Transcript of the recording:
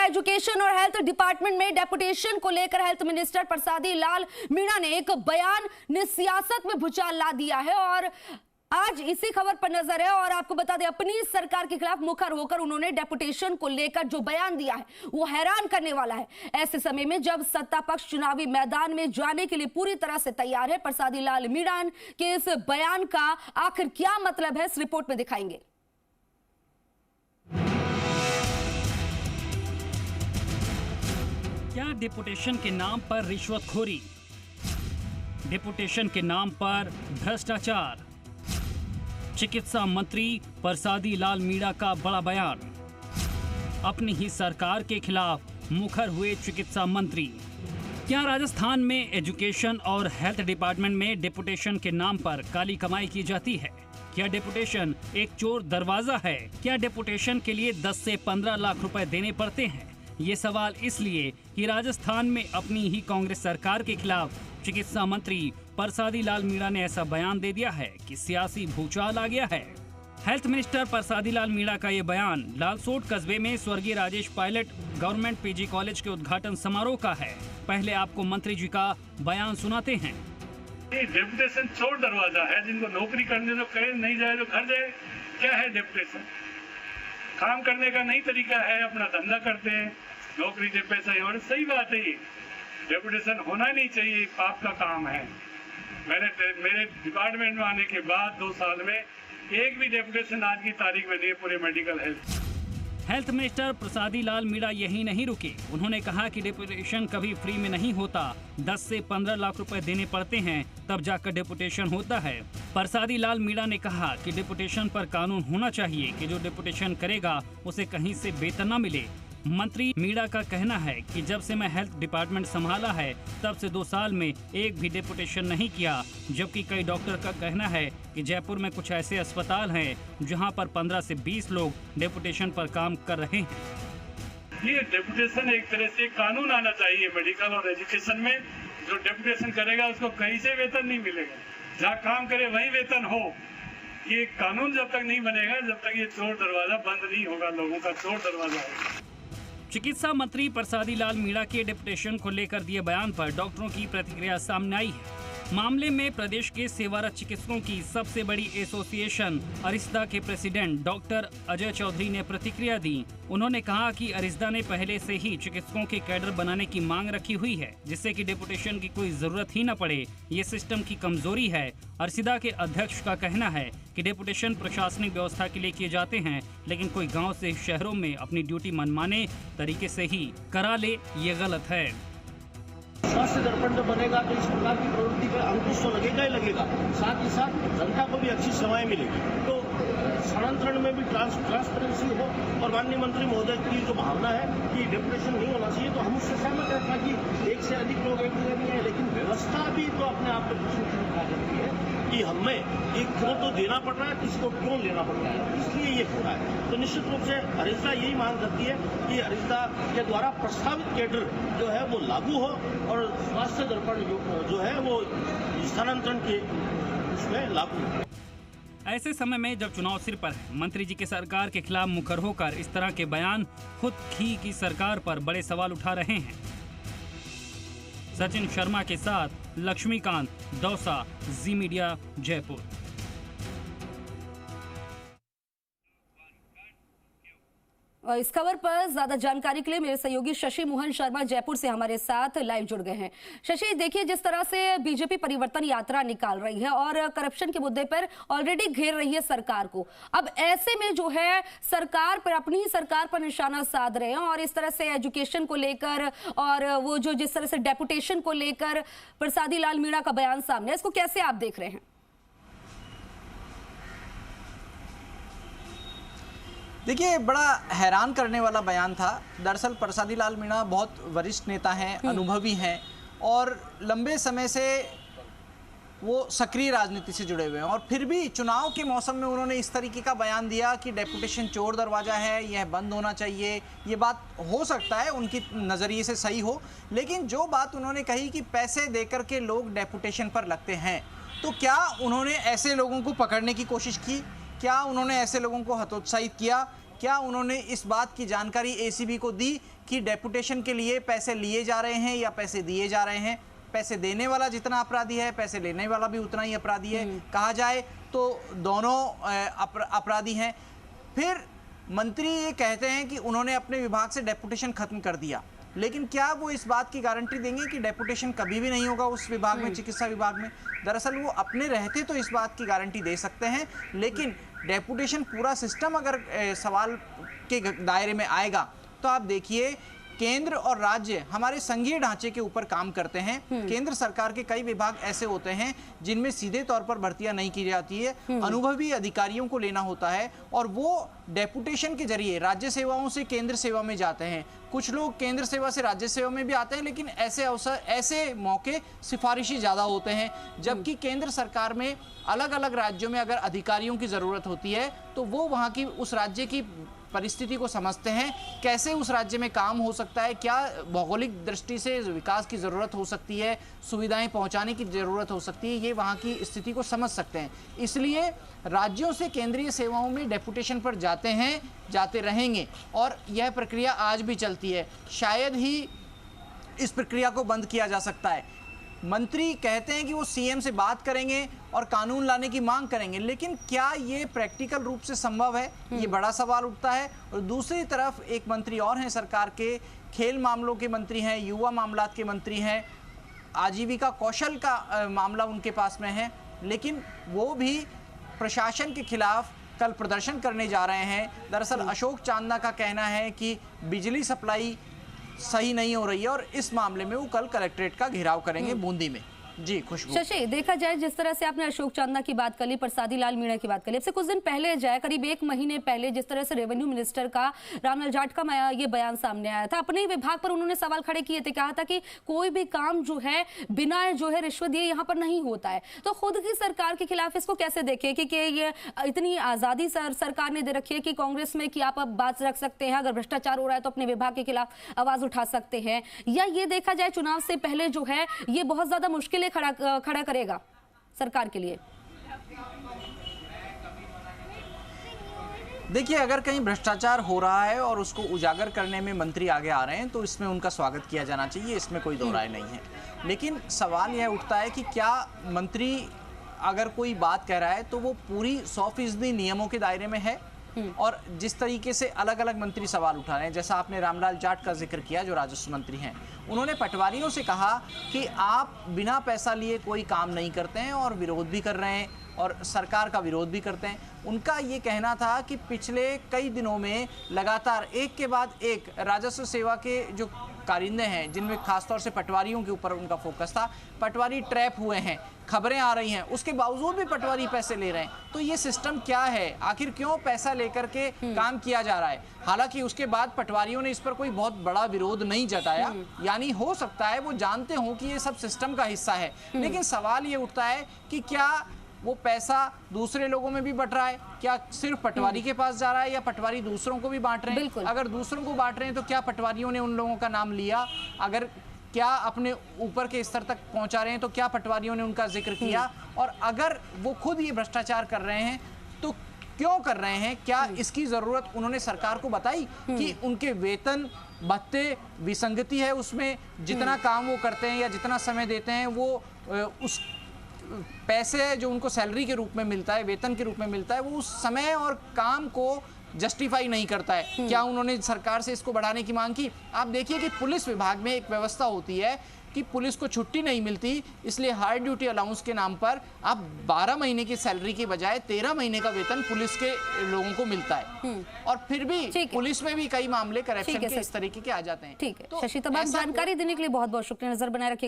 Education और health department में deputation को लेकर हेल्थ मिनिस्टर प्रसादी लाल मीणा ने एक बयान ने सियासत में भूचाल ला दिया है और आज इसी खबर पर नजर है। और आपको बता दें, अपनी सरकार के खिलाफ मुखर होकर उन्होंने डेपुटेशन को लेकर जो बयान दिया है वो हैरान करने वाला है। ऐसे समय में जब सत्ता पक्ष चुनावी मैदान में जाने के लिए पूरी तरह से तैयार है, प्रसादी लाल मीणा के इस बयान का आखिर क्या मतलब है, इस रिपोर्ट में दिखाएंगे। क्या डेपुटेशन के नाम पर रिश्वतखोरी, डेपुटेशन के नाम पर भ्रष्टाचार, चिकित्सा मंत्री प्रसादी लाल मीणा का बड़ा बयान, अपनी ही सरकार के खिलाफ मुखर हुए चिकित्सा मंत्री। क्या राजस्थान में एजुकेशन और हेल्थ डिपार्टमेंट में डेपुटेशन के नाम पर काली कमाई की जाती है? क्या डेपुटेशन एक चोर दरवाजा है? क्या डेपुटेशन के लिए 10 से 15 लाख रुपए देने पड़ते हैं? ये सवाल इसलिए कि राजस्थान में अपनी ही कांग्रेस सरकार के खिलाफ चिकित्सा मंत्री प्रसादी लाल मीणा ने ऐसा बयान दे दिया है कि सियासी भूचाल आ गया है। हेल्थ मिनिस्टर प्रसादी लाल मीणा का ये बयान लालसोट कस्बे में स्वर्गीय Rajesh Pilot government PG college के उद्घाटन समारोह का है। पहले आपको मंत्री जी का बयान सुनाते हैं। डेपुटेशन चोर दरवाजा है, जिनको नौकरी करने तो करे, नहीं जाए तो घर जाए। क्या है डेपुटेशन? काम करने का नई तरीका है, अपना धंधा करते हैं, नौकरी से पैसा ही। और सही बात है, ये डेपुटेशन होना नहीं चाहिए, पाप का काम है। मेरे डिपार्टमेंट में आने के बाद 2 साल में एक भी डेपुटेशन आज की तारीख में नहीं है पूरे मेडिकल हेल्थ मिनिस्टर प्रसादी लाल मीणा यही नहीं रुके। उन्होंने कहा कि डेपुटेशन कभी फ्री में नहीं होता, 10 से 15 लाख रुपए देने पड़ते हैं, तब जाकर डेपुटेशन होता है। प्रसादी लाल मीणा ने कहा कि डेपुटेशन पर कानून होना चाहिए कि जो डेपुटेशन करेगा उसे कहीं से वेतन न मिले। मंत्री मीणा का कहना है कि जब से मैं हेल्थ डिपार्टमेंट संभाला है तब से 2 साल में एक भी डेपुटेशन नहीं किया, जबकि कई डॉक्टर का कहना है कि जयपुर में कुछ ऐसे अस्पताल हैं जहां पर 15 से 20 लोग डेपुटेशन पर काम कर रहे हैं। ये डेपुटेशन एक तरह से कानून आना चाहिए मेडिकल और एजुकेशन में। जो डेपुटेशन करेगा उसको कहीं से वेतन नहीं मिलेगा, जहाँ काम करे वही वेतन हो। ये कानून जब तक नहीं बनेगा, जब तक ये चोर दरवाजा बंद नहीं होगा, लोगों का चोर दरवाजा है। चिकित्सा मंत्री प्रसादी लाल मीणा के डेपुटेशन को लेकर दिए बयान पर डॉक्टरों की प्रतिक्रिया सामने आई है। मामले में प्रदेश के सेवारत चिकित्सकों की सबसे बड़ी एसोसिएशन अरिस्दा के प्रेसिडेंट डॉक्टर अजय चौधरी ने प्रतिक्रिया दी। उन्होंने कहा कि अरिस्दा ने पहले से ही चिकित्सकों के कैडर बनाने की मांग रखी हुई है, जिससे कि डेपुटेशन की कोई जरूरत ही न पड़े। ये सिस्टम की कमजोरी है। अरिस्दा के अध्यक्ष का कहना है कि डेपुटेशन प्रशासनिक व्यवस्था के लिए किए जाते हैं, लेकिन कोई गाँव से शहरों में अपनी ड्यूटी मनमाने तरीके से ही करा ले, ये गलत है। स्वास्थ्य दर्पण जो बनेगा तो इस प्रकार की प्रवृत्ति पर अंकुश तो लगेगा ही लगेगा, साथ ही साथ जनता को भी अच्छी सेवाएं मिलेगी। तो स्थानांतरण में भी ट्रांसपेरेंसी हो। और माननीय मंत्री महोदय की जो भावना है कि डेपुटेशन नहीं होना चाहिए, तो हम उससे सहमत हैं। ताकि एक से अधिक लोग एक जगह नहीं है, लेकिन व्यवस्था भी तो अपने आप में प्रश्न उठा करती है कि हमें एक क्यों तो देना पड़ रहा है, किसको क्यों लेना पड़ रहा है, इसलिए ये हो रहा है। तो निश्चित रूप से अरिस्दा यही मांग करती है कि अरिस्दा के द्वारा प्रस्तावित कैडर जो है वो लागू हो और स्वास्थ्य दर्पण जो है वो स्थानांतरण के उसमें लागू हो। ऐसे समय में जब चुनाव सिर पर है, मंत्री जी के सरकार के खिलाफ मुखर होकर इस तरह के बयान खुद ही की सरकार पर बड़े सवाल उठा रहे हैं। सचिन शर्मा के साथ लक्ष्मीकांत, दौसा, जी मीडिया, जयपुर। और इस खबर पर ज्यादा जानकारी के लिए मेरे सहयोगी शशि मोहन शर्मा जयपुर से हमारे साथ लाइव जुड़ गए हैं। शशि, देखिए, जिस तरह से बीजेपी परिवर्तन यात्रा निकाल रही है और करप्शन के मुद्दे पर ऑलरेडी घेर रही है सरकार को, अब ऐसे में जो है सरकार पर, अपनी ही सरकार पर निशाना साध रहे हैं और इस तरह से एजुकेशन को लेकर और वो जो जिस तरह से डेपुटेशन को लेकर प्रसादी लाल मीणा का बयान सामने, इसको कैसे आप देख रहे हैं? देखिए, बड़ा हैरान करने वाला बयान था। दरअसल प्रसादी लाल मीणा बहुत वरिष्ठ नेता हैं, अनुभवी हैं और लंबे समय से वो सक्रिय राजनीति से जुड़े हुए हैं, और फिर भी चुनाव के मौसम में उन्होंने इस तरीके का बयान दिया कि डेपुटेशन चोर दरवाजा है, यह बंद होना चाहिए। ये बात हो सकता है उनकी नज़रिए से सही हो, लेकिन जो बात उन्होंने कही कि पैसे देकर के लोग डेपुटेशन पर लगते हैं, तो क्या उन्होंने ऐसे लोगों को पकड़ने की कोशिश की? क्या उन्होंने ऐसे लोगों को हतोत्साहित किया? क्या उन्होंने इस बात की जानकारी एसीबी को दी कि डेपुटेशन के लिए पैसे लिए जा रहे हैं या पैसे दिए जा रहे हैं? पैसे देने वाला जितना अपराधी है, पैसे लेने वाला भी उतना ही अपराधी है। कहा जाए तो दोनों अपराधी हैं। फिर मंत्री ये कहते हैं कि उन्होंने अपने विभाग से डेपुटेशन खत्म कर दिया, लेकिन क्या वो इस बात की गारंटी देंगे कि डेपुटेशन कभी भी नहीं होगा उस विभाग में, चिकित्सा विभाग में? दरअसल वो अपने रहते तो इस बात की गारंटी दे सकते हैं, लेकिन डेपुटेशन पूरा सिस्टम अगर सवाल के दायरे में आएगा तो आप देखिए केंद्र और राज्य हमारे संघीय ढांचे के ऊपर काम करते हैं। केंद्र सरकार के कई विभाग ऐसे होते हैं जिनमें सीधे तौर पर भर्तियां नहीं की जाती है, अनुभवी अधिकारियों को लेना होता है और वो डेपुटेशन के जरिए राज्य सेवाओं से केंद्र सेवा में जाते हैं। कुछ लोग केंद्र सेवा से राज्य सेवा में भी आते हैं, लेकिन ऐसे अवसर, ऐसे मौके सिफारिशी ज़्यादा होते हैं। जबकि केंद्र सरकार में अलग अलग राज्यों में अगर अधिकारियों की ज़रूरत होती है तो वो वहाँ की उस राज्य की परिस्थिति को समझते हैं, कैसे उस राज्य में काम हो सकता है, क्या भौगोलिक दृष्टि से विकास की ज़रूरत हो सकती है, सुविधाएं पहुंचाने की ज़रूरत हो सकती है, ये वहाँ की स्थिति को समझ सकते हैं। इसलिए राज्यों से केंद्रीय सेवाओं में डेपुटेशन पर जाते हैं, जाते रहेंगे और यह प्रक्रिया आज भी चलती है। शायद ही इस प्रक्रिया को बंद किया जा सकता है। मंत्री कहते हैं कि वो सीएम से बात करेंगे और कानून लाने की मांग करेंगे, लेकिन क्या ये प्रैक्टिकल रूप से संभव है? ये बड़ा सवाल उठता है। और दूसरी तरफ एक मंत्री और हैं सरकार के, खेल मामलों के मंत्री हैं, युवा मामलात के मंत्री हैं, आजीविका कौशल का मामला उनके पास में है, लेकिन वो भी प्रशासन के खिलाफ कल प्रदर्शन करने जा रहे हैं। दरअसल अशोक चांदना का कहना है कि बिजली सप्लाई सही नहीं हो रही है और इस मामले में वो कल कलेक्ट्रेट का घेराव करेंगे बूंदी में। जी खुशबू। शशि, देखा जाए जिस तरह से आपने अशोक चांदना की बात कर ली, प्रसादी लाल मीणा की बात कर ली, अब से कुछ दिन पहले जाए, करीब 1 महीने पहले जिस तरह से रेवेन्यू मिनिस्टर का, रामलाल जाट का ये बयान सामने आया था, अपने ही विभाग पर उन्होंने सवाल खड़े किए थे, कहा था कि कोई भी काम जो है बिना रिश्वत दिए यहाँ पर नहीं होता है। तो खुद की सरकार के खिलाफ इसको कैसे देखे कि ये इतनी आजादी सरकार ने दे रखी है कि कांग्रेस में कि आप अब बात रख सकते हैं, अगर भ्रष्टाचार हो रहा है तो अपने विभाग के खिलाफ आवाज उठा सकते हैं, या ये देखा जाए चुनाव से पहले जो है ये बहुत ज्यादा मुश्किलें खड़ा करेगा सरकार के लिए? देखिए, अगर कहीं भ्रष्टाचार हो रहा है और उसको उजागर करने में मंत्री आगे आ रहे हैं तो इसमें उनका स्वागत किया जाना चाहिए, इसमें कोई दो राय नहीं है। लेकिन सवाल यह उठता है कि क्या मंत्री अगर कोई बात कह रहा है तो वो पूरी 100% नियमों के दायरे में है? और जिस तरीके से अलग अलग मंत्री सवाल उठा रहे हैं, जैसा आपने रामलाल जाट का जिक्र किया जो राजस्व मंत्री हैं, उन्होंने पटवारियों से कहा कि आप बिना पैसा लिए कोई काम नहीं करते हैं और विरोध भी कर रहे हैं और सरकार का विरोध भी करते हैं। उनका ये कहना था कि पिछले कई दिनों में लगातार एक के बाद एक राजस्व सेवा के जो कारिंदे हैं, जिनमें खासतौर से पटवारियों के ऊपर उनका फोकस था, पटवारी ट्रैप हुए हैं, खबरें आ रही हैं, उसके बावजूद भी पटवारी पैसे ले रहे हैं। तो ये सिस्टम क्या है? आखिर क्यों पैसा लेकर के काम किया जा रहा है? हालांकि उसके बाद पटवारियों ने इस पर कोई बहुत बड़ा विरोध नहीं जताया, यानी हो सकता है वो जानते हों कि ये सब सिस्टम का हिस्सा है। लेकिन सवाल ये उठता है कि क्या वो पैसा दूसरे लोगों में भी बट रहा है? क्या सिर्फ पटवारी के पास जा रहा है या पटवारी दूसरों को भी बांट रहे हैं? अगर दूसरों को बांट रहे हैं तो क्या पटवारियों ने उन लोगों का नाम लिया? अगर क्या अपने ऊपर के स्तर तक पहुंचा रहे हैं तो क्या पटवारियों ने उनका जिक्र किया? और अगर वो खुद ये भ्रष्टाचार कर रहे हैं तो क्यों कर रहे हैं? क्या इसकी जरूरत उन्होंने सरकार को बताई कि उनके वेतन भत्ते विसंगति है उसमें, जितना काम वो करते हैं या जितना समय देते हैं वो उस पैसे जो उनको सैलरी के रूप में मिलता है, वेतन के रूप में मिलता है, वो उस समय और काम को जस्टिफाई नहीं करता है? क्या उन्होंने सरकार से इसको बढ़ाने की मांग की? आप देखिए कि पुलिस विभाग में एक व्यवस्था होती है कि पुलिस को छुट्टी नहीं मिलती, इसलिए हाई ड्यूटी अलाउंस के नाम पर आप 12 महीने की सैलरी के बजाय 13 महीने का वेतन पुलिस के लोगों को मिलता है। और फिर भी पुलिस में भी कई मामले करप्शन के इस तरीके के आ जाते हैं। ठीक है शशि, तमाम जानकारी देने के लिए बहुत बहुत शुक्रिया। नजर बनाए रखिएगा।